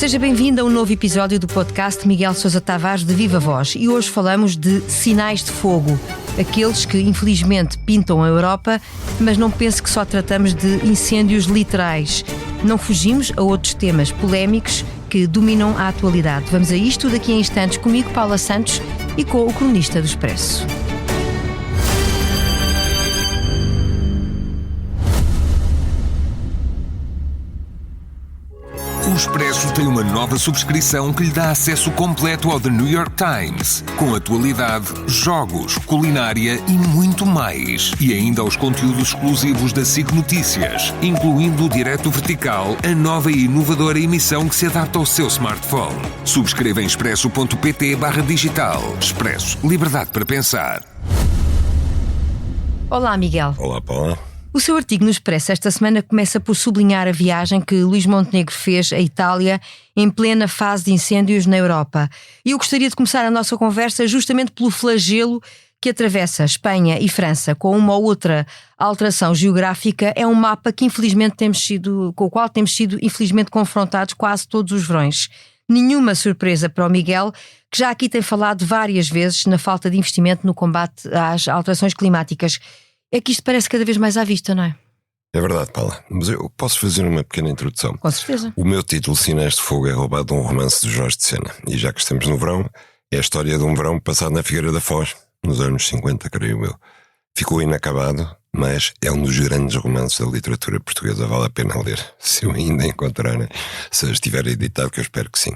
Seja bem-vindo a um novo episódio do podcast Miguel Sousa Tavares de Viva Voz. E hoje falamos de sinais de fogo, aqueles que infelizmente pintam a Europa, mas não pense que só tratamos de incêndios literais. Não fugimos a outros temas polémicos que dominam a atualidade. Vamos a isto daqui a instantes comigo, Paula Santos, e com o cronista do Expresso. O Expresso tem uma nova subscrição que lhe dá acesso completo ao The New York Times, com atualidade, jogos, culinária e muito mais. E ainda aos conteúdos exclusivos da SIC Notícias, incluindo o Direto Vertical, a nova e inovadora emissão que se adapta ao seu smartphone. Subscreva em expresso.pt/digital. Expresso. Liberdade para pensar. Olá, Miguel. Olá, Paula. O seu artigo no Expresso esta semana começa por sublinhar a viagem que Luís Montenegro fez à Itália em plena fase de incêndios na Europa. E eu gostaria de começar a nossa conversa justamente pelo flagelo que atravessa Espanha e França, com uma ou outra alteração geográfica. É um mapa que com o qual temos sido infelizmente confrontados quase todos os verões. Nenhuma surpresa para o Miguel, que já aqui tem falado várias vezes na falta de investimento no combate às alterações climáticas. É que isto parece cada vez mais à vista, não é? É verdade, Paula. Mas eu posso fazer uma pequena introdução. Com certeza. O meu título, Sinais de Fogo, é roubado de um romance de Jorge de Sena. E já que estamos no verão, é a história de um verão passado na Figueira da Foz, nos anos 50, creio eu. Ficou inacabado, mas é um dos grandes romances da literatura portuguesa. Vale a pena ler, se eu ainda encontrar, se estiver editado, que eu espero que sim.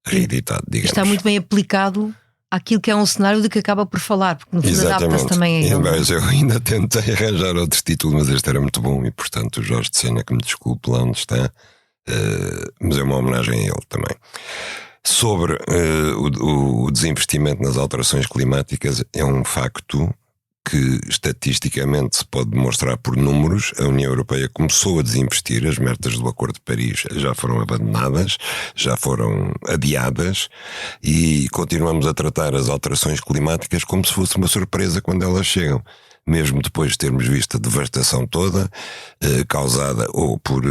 Reeditado, digamos. Está muito bem aplicado àquilo que é um cenário de que acaba por falar, porque no fundo adapta-se também a ele. Mas eu ainda tentei arranjar outro título, mas este era muito bom e, portanto, o Jorge de Sena, que me desculpe lá onde está, mas é uma homenagem a ele também. Sobre o desinvestimento nas alterações climáticas, é um facto que estatisticamente se pode demonstrar por números. A União Europeia começou a desinvestir, as metas do Acordo de Paris já foram abandonadas, já foram adiadas e continuamos a tratar as alterações climáticas como se fosse uma surpresa quando elas chegam. Mesmo depois de termos visto a devastação toda, causada ou por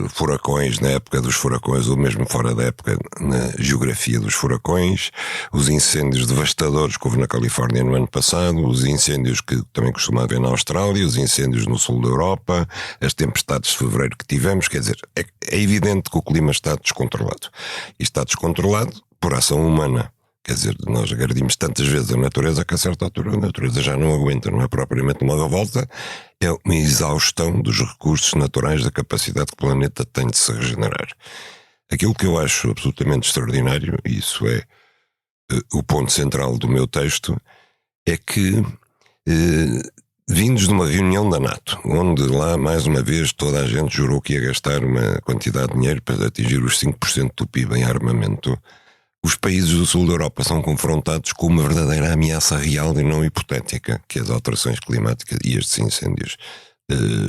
furacões na época dos furacões, ou mesmo fora da época na geografia dos furacões, os incêndios devastadores que houve na Califórnia no ano passado, os incêndios que também costuma haver na Austrália, os incêndios no sul da Europa, as tempestades de fevereiro que tivemos. Quer dizer, é evidente que o clima está descontrolado. E está descontrolado por ação humana. Quer dizer, nós agredimos tantas vezes a natureza que a certa altura a natureza já não aguenta. Não é propriamente uma revolta, é uma exaustão dos recursos naturais, da capacidade que o planeta tem de se regenerar. Aquilo que eu acho absolutamente extraordinário, e isso é o ponto central do meu texto, é que vindos de uma reunião da NATO, onde lá mais uma vez toda a gente jurou que ia gastar uma quantidade de dinheiro para atingir os 5% do PIB em armamento, os países do sul da Europa são confrontados com uma verdadeira ameaça real e não hipotética, que é as alterações climáticas e estes incêndios.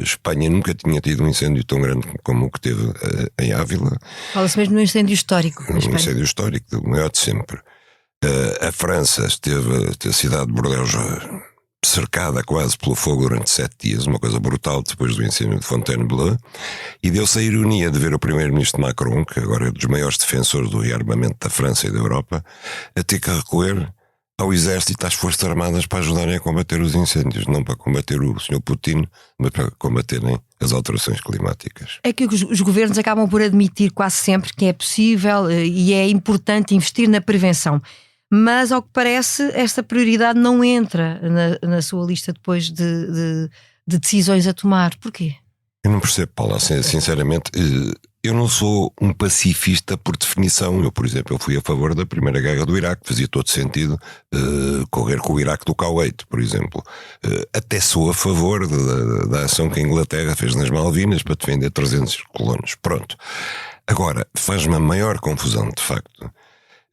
Espanha nunca tinha tido um incêndio tão grande como o que teve em Ávila. Fala-se mesmo de um incêndio histórico. Um incêndio histórico, o maior de sempre. A França esteve, a cidade de Bordeaux, cercada quase pelo fogo durante 7 dias, uma coisa brutal depois do incêndio de Fontainebleau, e deu-se a ironia de ver o primeiro-ministro Macron, que agora é um dos maiores defensores do rearmamento da França e da Europa, a ter que recorrer ao exército, às forças armadas, para ajudarem a combater os incêndios, não para combater o Sr. Putin, mas para combaterem as alterações climáticas. É que os governos acabam por admitir quase sempre que é possível e é importante investir na prevenção. Mas, ao que parece, esta prioridade não entra na sua lista depois de decisões a tomar. Porquê? Eu não percebo, Paula, sinceramente. Eu não sou um pacifista por definição. Eu, por exemplo, fui a favor da Primeira Guerra do Iraque. Fazia todo sentido correr com o Iraque do Kuwait, por exemplo. Até sou a favor da ação que a Inglaterra fez nas Malvinas para defender 300 colonos. Pronto. Agora, faz-me a maior confusão, de facto,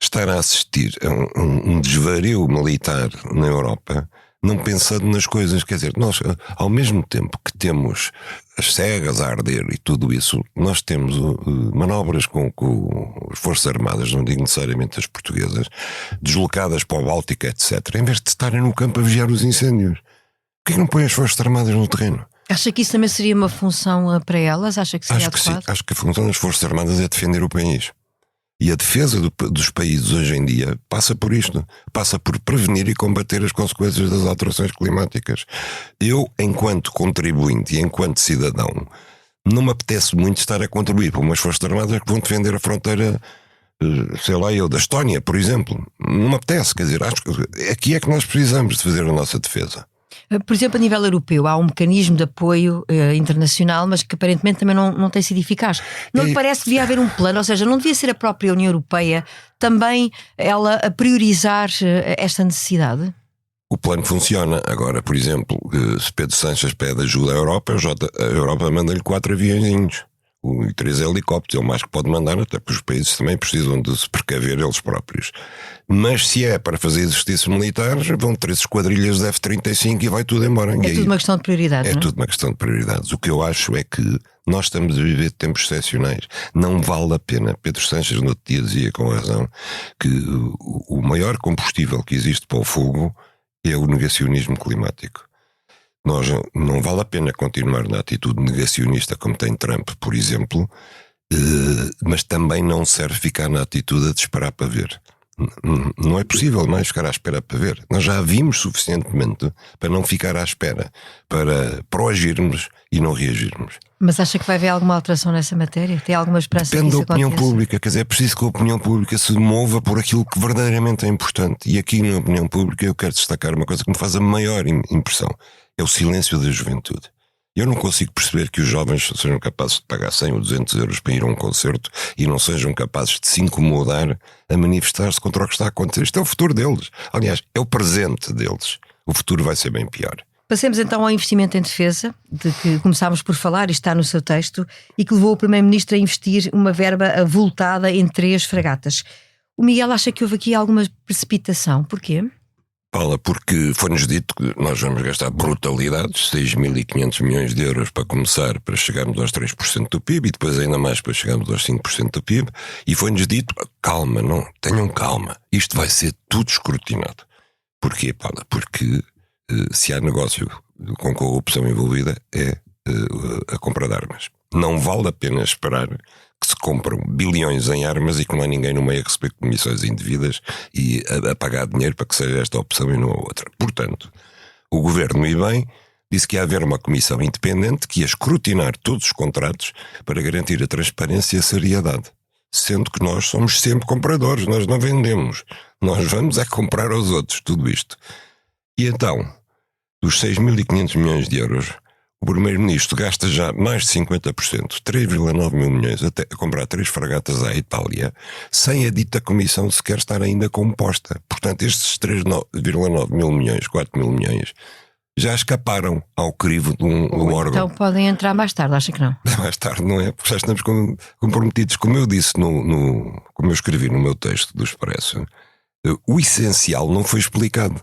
estar a assistir a um desvario militar na Europa, não pensando nas coisas. Quer dizer, nós, ao mesmo tempo que temos as cegas a arder e tudo isso, nós temos manobras com as Forças Armadas, não digo necessariamente as portuguesas, deslocadas para o Báltico, etc., em vez de estarem no campo a vigiar os incêndios. Porquê que não põem as Forças Armadas no terreno? Acha que isso também seria uma função para elas? Acha que seria adequado? Acho que sim. Acho que a função das Forças Armadas é defender o país. E a defesa dos países hoje em dia passa por isto. Passa por prevenir e combater as consequências das alterações climáticas. Eu, enquanto contribuinte e enquanto cidadão, não me apetece muito estar a contribuir para umas forças armadas que vão defender a fronteira, sei lá eu, da Estónia, por exemplo. Não me apetece, quer dizer, acho que aqui é que nós precisamos de fazer a nossa defesa. Por exemplo, a nível europeu, há um mecanismo de apoio internacional, mas que aparentemente também não tem sido eficaz. Não lhe parece que devia haver um plano? Ou seja, não devia ser a própria União Europeia também ela a priorizar esta necessidade? O plano funciona. Agora, por exemplo, se Pedro Sánchez pede ajuda à Europa, a Europa manda-lhe 4 aviõezinhos e 3 helicópteros. É o mais que pode mandar, até porque os países também precisam de se precaver eles próprios. Mas se é para fazer exercícios militares, vão 3 esquadrilhas de F-35 e vai tudo embora. É tudo uma questão de prioridades. É tudo uma questão de prioridades. O que eu acho é que nós estamos a viver tempos excepcionais. Não vale a pena. Pedro Sánchez no outro dia dizia com razão que o maior combustível que existe para o fogo é o negacionismo climático. Nós não vale a pena continuar na atitude negacionista como tem Trump, por exemplo, mas também não serve ficar na atitude de esperar para ver. Não é possível mais ficar à espera para ver. Nós já vimos suficientemente para não ficar à espera, para proagirmos e não reagirmos. Mas acha que vai haver alguma alteração nessa matéria? Tem alguma esperança? Depende da opinião pública, quer dizer, é preciso que a opinião pública se mova por aquilo que verdadeiramente é importante. E aqui na opinião pública eu quero destacar uma coisa que me faz a maior impressão: é o silêncio da juventude. Eu não consigo perceber que os jovens sejam capazes de pagar 100 ou 200 euros para ir a um concerto e não sejam capazes de se incomodar a manifestar-se contra o que está a acontecer. Isto é o futuro deles. Aliás, é o presente deles. O futuro vai ser bem pior. Passemos então ao investimento em defesa, de que começámos por falar, e está no seu texto, e que levou o Primeiro-Ministro a investir uma verba avultada em 3 fragatas. O Miguel acha que houve aqui alguma precipitação. Porquê? Paula, porque foi-nos dito que nós vamos gastar brutalidades, 6.500 milhões de euros para começar, para chegarmos aos 3% do PIB, e depois ainda mais para chegarmos aos 5% do PIB, e foi-nos dito, calma, não, tenham calma, isto vai ser tudo escrutinado. Porquê, Paula? Porque se há negócio com corrupção envolvida é a compra de armas. Não vale a pena esperar que se compram bilhões em armas e que não há ninguém no meio a receber comissões indevidas e a pagar dinheiro para que seja esta opção e não a outra. Portanto, o governo, e bem, disse que ia haver uma comissão independente que ia escrutinar todos os contratos para garantir a transparência e a seriedade. Sendo que nós somos sempre compradores, nós não vendemos. Nós vamos é comprar aos outros tudo isto. E então, dos 6.500 milhões de euros, o Primeiro-Ministro gasta já mais de 50%, 3,9 mil milhões, até a comprar 3 fragatas à Itália, sem a dita comissão sequer estar ainda composta. Portanto, estes 3,9 mil milhões, 4 mil milhões, já escaparam ao crivo de um órgão. Então podem entrar mais tarde, acha que não? Mais tarde, não é? Porque já estamos comprometidos. Como eu disse, como eu escrevi no meu texto do Expresso, o essencial não foi explicado.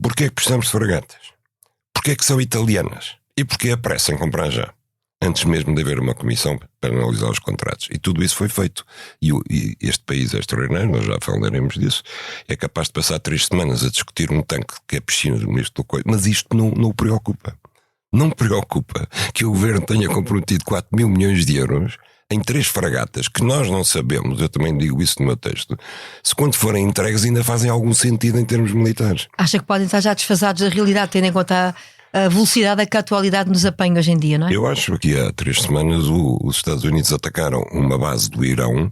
Porquê é que precisamos de fragatas? Porquê é que são italianas? E porquê a pressa em comprar já? Antes mesmo de haver uma comissão para analisar os contratos. E tudo isso foi feito. E este país é extraordinário, nós já falaremos disso, é capaz de passar 3 semanas a discutir um tanque que é piscina do ministro do Coelho, mas isto não o preocupa. Não preocupa que o governo tenha comprometido 4 mil milhões de euros em 3 fragatas, que nós não sabemos, eu também digo isso no meu texto, se quando forem entregues ainda fazem algum sentido em termos militares. Acha que podem estar já desfasados da realidade, tendo em conta a velocidade a que a atualidade nos apanha hoje em dia, não é? Eu acho que há 3 semanas os Estados Unidos atacaram uma base do Irão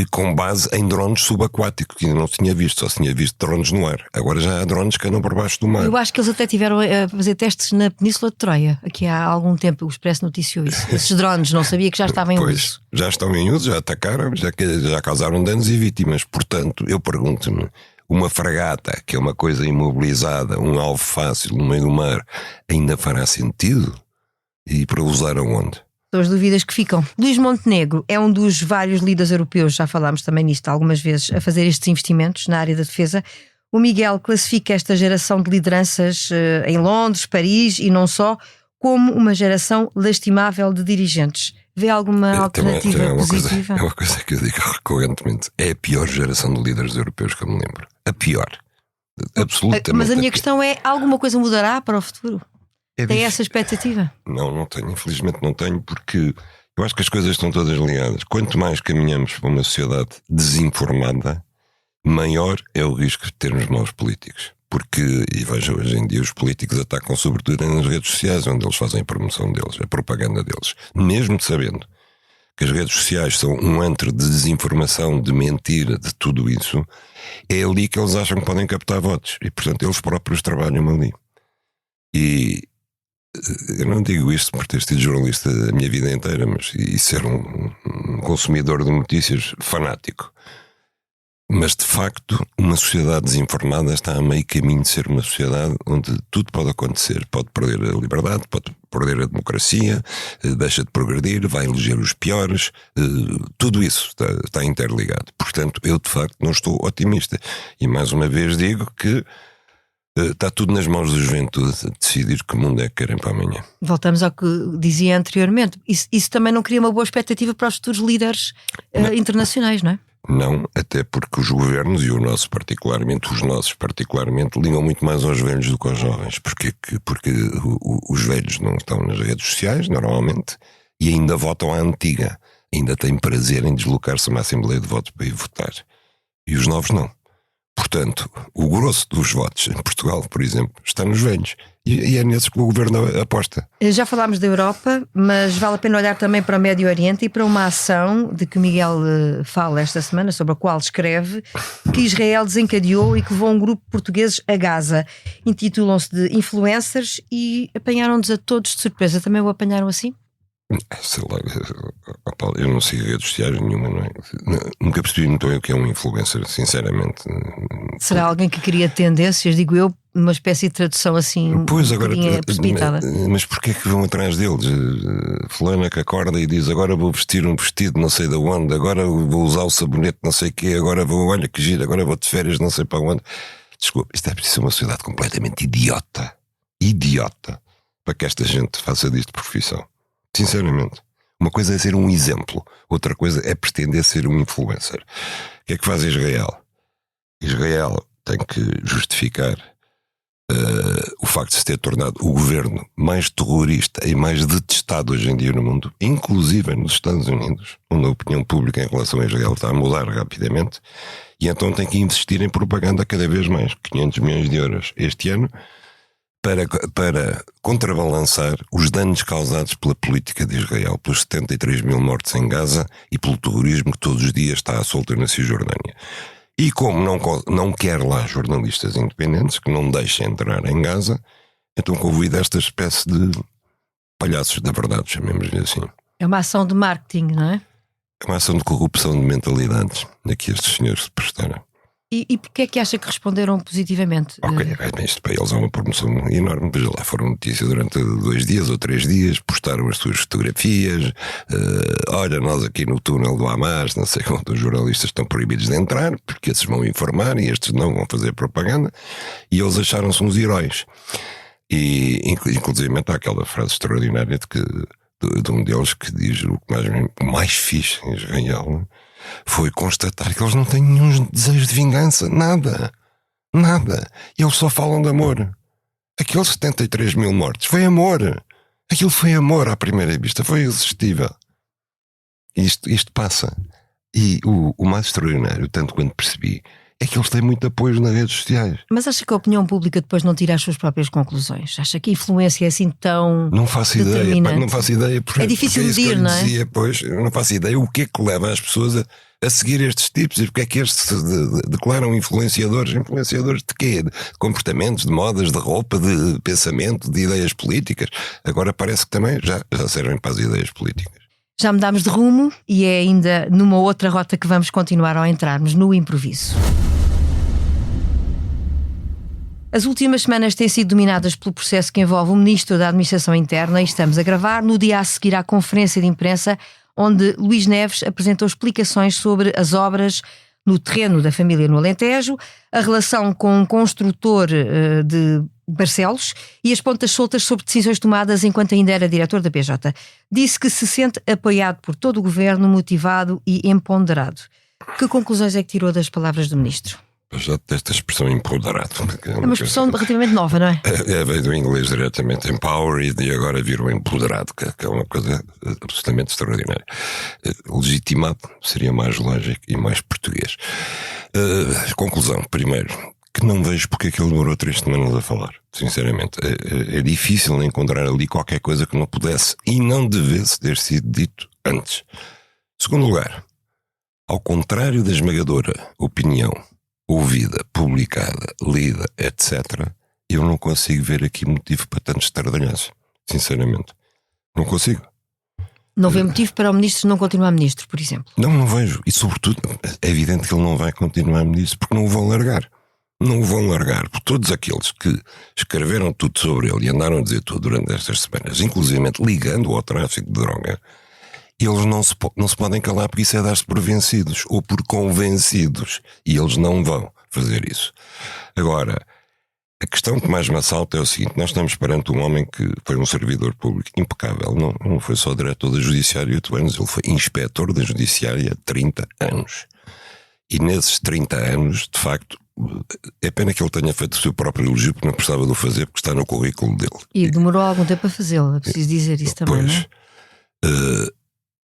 com base em drones subaquáticos, que ainda não se tinha visto, só se tinha visto drones no ar. Agora já há drones que andam por baixo do mar. Eu acho que eles até tiveram a fazer testes na Península de Troia, aqui há algum tempo o Expresso noticiou isso. Esses drones, não sabia que já estavam em uso. Já estão em uso, já atacaram, já causaram danos e vítimas. Portanto, eu pergunto-me, uma fragata, que é uma coisa imobilizada, um alvo fácil no meio do mar, ainda fará sentido? E para usar aonde? São as dúvidas que ficam. Luís Montenegro é um dos vários líderes europeus, já falámos também nisto algumas vezes, a fazer estes investimentos na área da defesa. O Miguel classifica esta geração de lideranças em Londres, Paris e não só, como uma geração lastimável de dirigentes. Vê alguma alternativa positiva? É uma coisa que eu digo recorrentemente. É a pior geração de líderes europeus que eu me lembro. A pior. Absolutamente. Mas a minha questão é, alguma coisa mudará para o futuro? Tem essa expectativa? Não tenho, infelizmente não tenho, porque Eu acho que as coisas estão todas ligadas. Quanto mais caminhamos para uma sociedade desinformada, maior é o risco de termos maus políticos. Porque, e veja, hoje em dia os políticos atacam sobretudo nas redes sociais, onde eles fazem a promoção deles, a propaganda deles. Mesmo sabendo que as redes sociais são um antro de desinformação, de mentira, de tudo isso, é ali que eles acham que podem captar votos. E, portanto, eles próprios trabalham ali. E eu não digo isto por ter sido jornalista a minha vida inteira, mas e ser um consumidor de notícias fanático. Mas, de facto, uma sociedade desinformada está a meio caminho de ser uma sociedade onde tudo pode acontecer. Pode perder a liberdade, pode perder a democracia, deixa de progredir, vai eleger os piores. Tudo isso está interligado. Portanto, eu, de facto, não estou otimista. E, mais uma vez, digo que está tudo nas mãos da juventude a decidir que mundo é que querem para amanhã. Voltamos ao que dizia anteriormente. Isso também não cria uma boa expectativa para os futuros líderes internacionais, não é? Não, até porque os governos, e os nossos particularmente, ligam muito mais aos velhos do que aos jovens. Porque os velhos não estão nas redes sociais, normalmente, e ainda votam à antiga. Ainda têm prazer em deslocar-se a uma Assembleia de Votos para ir votar. E os novos não. Portanto, o grosso dos votos em Portugal, por exemplo, está nos velhos. E é nesses que o governo aposta. Já falámos da Europa, mas vale a pena olhar também para o Médio Oriente e para uma ação de que Miguel fala esta semana, sobre a qual escreve, que Israel desencadeou e que levou um grupo de portugueses a Gaza. Intitulam-se de influencers e apanharam-nos a todos de surpresa. Também o apanharam assim? Sei lá, Paulo, eu não sigo redes sociais nenhuma, não é? Nunca percebi muito bem o que é um influencer, sinceramente. Será alguém que cria tendências, digo eu, numa espécie de tradução assim, pois, agora, precipitada. Mas porquê é que vão atrás deles? Fulana que acorda e diz: agora vou vestir um vestido não sei de onde, agora vou usar o sabonete não sei o quê, agora vou, olha que giro, agora vou de férias não sei para onde. Desculpa, isto é preciso ser uma sociedade completamente idiota para que esta gente faça disto profissão. Sinceramente, uma coisa é ser um exemplo, outra coisa é pretender ser um influencer. O que é que faz Israel? Israel tem que justificar o facto de se ter tornado o governo mais terrorista e mais detestado hoje em dia no mundo, inclusive nos Estados Unidos, onde a opinião pública em relação a Israel está a mudar rapidamente, e então tem que investir em propaganda cada vez mais, 500 milhões de euros este ano, para contrabalançar os danos causados pela política de Israel, pelos 73 mil mortos em Gaza e pelo terrorismo que todos os dias está à solta na Cisjordânia. E como não quer lá jornalistas independentes que não deixem entrar em Gaza, então convida esta espécie de palhaços da verdade, chamemos-lhe assim. É uma ação de marketing, não é? É uma ação de corrupção de mentalidades a que estes senhores se prestaram. E porquê é que acha que responderam positivamente? Ok, isto para eles é uma promoção enorme. Veja lá, foram notícia durante 2 dias ou 3 dias, postaram as suas fotografias. Olha, nós aqui no túnel do Hamas, não sei quantos os jornalistas estão proibidos de entrar, porque esses vão informar e estes não vão fazer propaganda. E eles acharam-se uns heróis. E inclusive há aquela frase extraordinária de um deles que diz: o que mais fixe em Israel foi constatar que eles não têm nenhum desejo de vingança, nada. Eles só falam de amor. Aqueles 73 mil mortos foi amor. Aquilo foi amor à primeira vista, foi irresistível. Isto passa. E o mais extraordinário, tanto quanto percebi, é que eles têm muito apoio nas redes sociais. Mas acha que a opinião pública depois não tira as suas próprias conclusões? Acha que a influência é assim tão Não faço ideia, não faço ideia. É difícil de medir, não é? Eu não faço ideia o que é que leva as pessoas a seguir estes tipos e porque é que estes se declaram influenciadores. Influenciadores de quê? De comportamentos, de modas, de roupa, de pensamento, de ideias políticas. Agora parece que também já servem para as ideias políticas. Já mudámos de rumo e é ainda numa outra rota que vamos continuar ao entrarmos no improviso. As últimas semanas têm sido dominadas pelo processo que envolve o Ministro da Administração Interna e estamos a gravar no dia a seguir à conferência de imprensa onde Luís Neves apresentou explicações sobre as obras no terreno da família no Alentejo, a relação com um construtor de Barcelos e as pontas soltas sobre decisões tomadas enquanto ainda era diretor da PJ. Disse que se sente apoiado por todo o governo, motivado e empoderado. Que conclusões é que tirou das palavras do Ministro? Eu já detesto a expressão empoderado. É uma expressão relativamente nova, não é? Veio do inglês diretamente, empowered, e agora virou empoderado, que é uma coisa absolutamente extraordinária. Legitimado seria mais lógico e mais português. Conclusão, primeiro, que não vejo porque é que ele demorou 3 semanas a falar, sinceramente. É difícil encontrar ali qualquer coisa que não pudesse e não devesse ter sido dito antes. Segundo lugar, ao contrário da esmagadora opinião ouvida, publicada, lida, etc., eu não consigo ver aqui motivo para tanto estardalhaço, sinceramente. Não consigo. Não vê motivo para o ministro não continuar ministro, por exemplo? Não vejo. E sobretudo, é evidente que ele não vai continuar ministro porque não o vão largar. Não o vão largar, porque todos aqueles que escreveram tudo sobre ele e andaram a dizer tudo durante estas semanas, inclusivamente ligando ao tráfico de droga, eles não se podem calar porque isso é dar-se por vencidos ou por convencidos, e eles não vão fazer isso. Agora, a questão que mais me assalta é o seguinte: nós estamos perante um homem que foi um servidor público impecável, não foi só diretor da Judiciária 8 anos, ele foi inspetor da Judiciária 30 anos. E nesses 30 anos, de facto, é pena que ele tenha feito o seu próprio elogio, porque não precisava de o fazer, porque está no currículo dele. E demorou algum tempo a fazê-lo, é preciso dizer isso também, não é?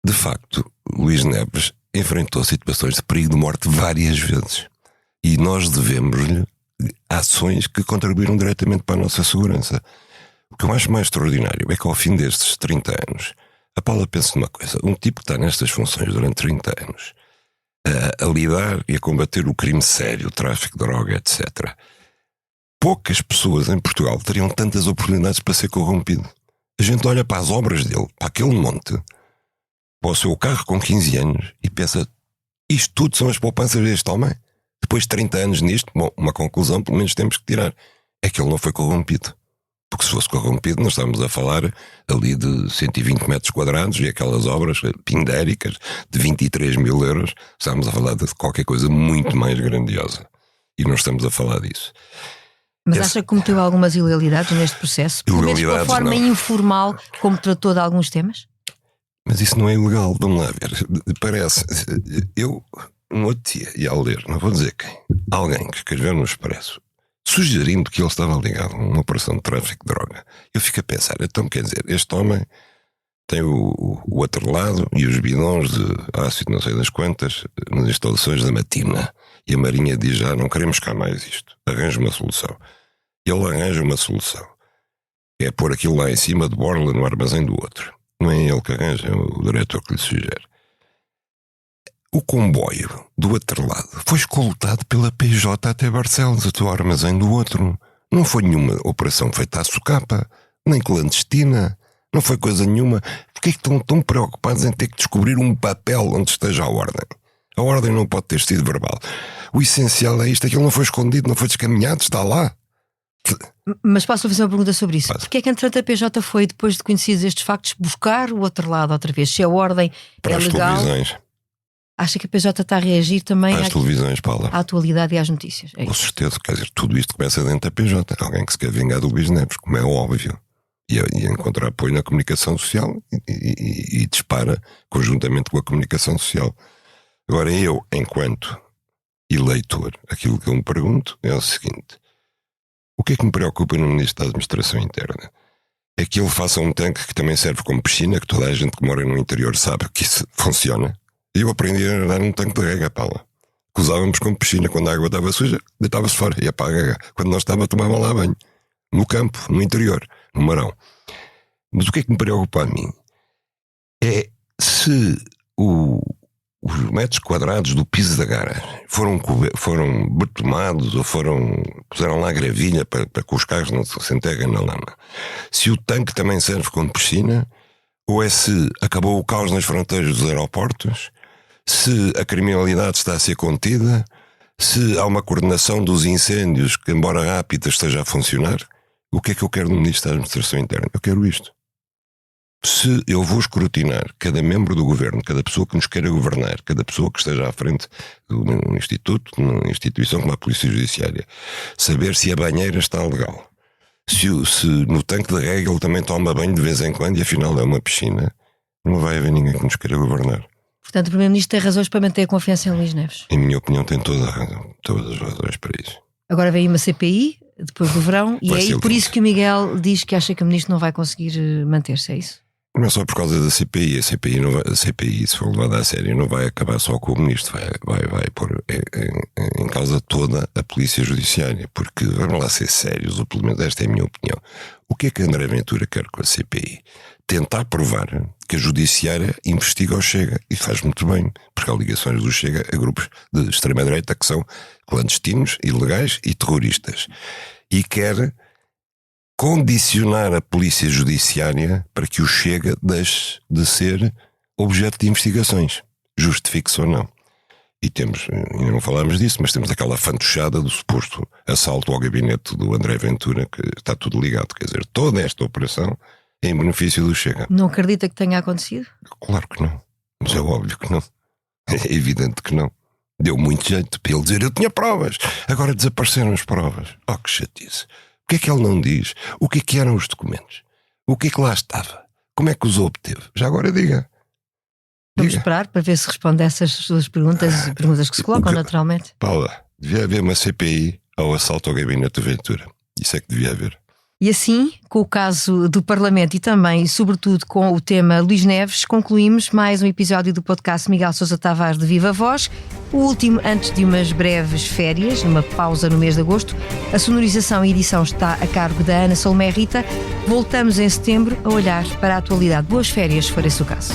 De facto, Luís Neves enfrentou situações de perigo de morte várias vezes. E nós devemos-lhe ações que contribuíram diretamente para a nossa segurança. O que eu acho mais extraordinário é que ao fim destes 30 anos, a Paula pensa numa coisa: um tipo que está nestas funções durante 30 anos, a lidar e a combater o crime sério, o tráfico de droga, etc. Poucas pessoas em Portugal teriam tantas oportunidades para ser corrompido. A gente olha para as obras dele, para aquele monte, para o seu carro com 15 anos e pensa: isto tudo são as poupanças deste homem? Depois de 30 anos nisto, bom, uma conclusão pelo menos temos que tirar: é que ele não foi corrompido. Porque se fosse corrompido, nós estamos a falar ali de 120 metros quadrados e aquelas obras pindéricas de 23 mil euros, estamos a falar de qualquer coisa muito mais grandiosa. E não estamos a falar disso. Mas acha que cometeu algumas ilegalidades neste processo? Pelo menos pela forma informal como tratou de alguns temas? Mas isso não é ilegal, vamos lá ver. Parece, eu no outro dia ia a ler, não vou dizer quem, alguém que escreveu no Expresso sugerindo que ele estava ligado a uma operação de tráfico de droga. Eu fico a pensar: então quer dizer, este homem tem o atrelado e os bidões de ácido não sei das quantas nas instalações da Matina, e a Marinha diz: já não queremos cá mais isto, arranja uma solução. Ele arranja uma solução, é pôr aquilo lá em cima de borla no armazém do outro. Não é ele que arranja, é o diretor que lhe sugere. O comboio do atrelado foi escoltado pela PJ até Barcelos, até o armazém do outro. Não foi nenhuma operação feita à socapa, nem clandestina, não foi coisa nenhuma. Porquê é que estão tão preocupados em ter que descobrir um papel onde esteja a ordem? A ordem não pode ter sido verbal. O essencial é isto: aquilo não foi escondido, não foi descaminhado, está lá. Mas posso fazer uma pergunta sobre isso? Porquê é que entretanto a PJ foi, depois de conhecidos estes factos, buscar o atrelado outra vez? Se a ordem para é as legal... televisões. Acha que a PJ está a reagir também às televisões, Paula, à atualidade e às notícias? Com certeza, quer dizer, tudo isto começa dentro da PJ. Alguém que se quer vingar do Luís Neves, como é óbvio, e encontrar apoio na comunicação social e dispara conjuntamente com a comunicação social. Agora, eu, enquanto eleitor, aquilo que eu me pergunto é o seguinte: o que é que me preocupa no Ministro da Administração Interna? É que ele faça um tanque que também serve como piscina, que toda a gente que mora no interior sabe que isso funciona. E eu aprendi a nadar num tanque de rega, Paula, que usávamos como piscina. Quando a água estava suja, deitava-se fora, ia para a rega. Quando nós estávamos, tomava lá banho. No campo, no interior, no Marão. Mas o que é que me preocupa a mim é se os metros quadrados do piso da garagem foram betomados ou puseram lá gravilha para que os carros não se enterrem na lama. Se o tanque também serve como piscina, ou é se acabou o caos nas fronteiras dos aeroportos, se a criminalidade está a ser contida, se há uma coordenação dos incêndios que, embora rápida, esteja a funcionar. O que é que eu quero no Ministro da Administração Interna? Eu quero isto. Se eu vou escrutinar cada membro do governo, cada pessoa que nos queira governar, cada pessoa que esteja à frente de um instituto, de uma instituição como a Polícia Judiciária, saber se a banheira está legal, se no tanque de rega ele também toma banho de vez em quando e afinal é uma piscina, não vai haver ninguém que nos queira governar. Portanto, o Primeiro-Ministro tem razões para manter a confiança em Luís Neves. Em minha opinião, tem toda a razão, todas as razões para isso. Agora vem uma CPI, depois do verão, e Vai é ser aí por lindo. isso que o Miguel diz que acha que o Ministro não vai conseguir manter-se, é isso? Não é só por causa da CPI. A CPI, se for levada a sério, não vai acabar só com o Ministro, vai pôr em causa toda a Polícia Judiciária, porque, vamos lá ser sérios, ou pelo menos esta é a minha opinião. O que é que André Ventura quer com a CPI? Tentar provar que a Judiciária investiga o Chega, e faz muito bem, porque há ligações do Chega a grupos de extrema-direita que são clandestinos, ilegais e terroristas. E quer condicionar a Polícia Judiciária para que o Chega deixe de ser objeto de investigações, justifique-se ou não. E temos, ainda não falámos disso, mas temos aquela fantochada do suposto assalto ao gabinete do André Ventura, que está tudo ligado. Quer dizer, toda esta operação é em benefício do Chega. Não acredita que tenha acontecido? Claro que não, mas é óbvio que não. É evidente que não. Deu muito jeito para ele dizer: eu tinha provas, agora desapareceram as provas. Oh, que chatice. O que é que ele não diz? O que é que eram os documentos? O que é que lá estava? Como é que os obteve? Já agora diga. Vamos esperar para ver se responde a essas suas perguntas que se colocam naturalmente. Paula, devia haver uma CPI ao assalto ao gabinete do Ventura. Isso é que devia haver. E assim, com o caso do Parlamento e também, sobretudo, com o tema Luís Neves, concluímos mais um episódio do podcast Miguel Sousa Tavares de Viva Voz, o último antes de umas breves férias, numa pausa no mês de agosto. A sonorização e edição está a cargo da Ana Salomé Rita. Voltamos em setembro a olhar para a atualidade. Boas férias, se for esse o caso.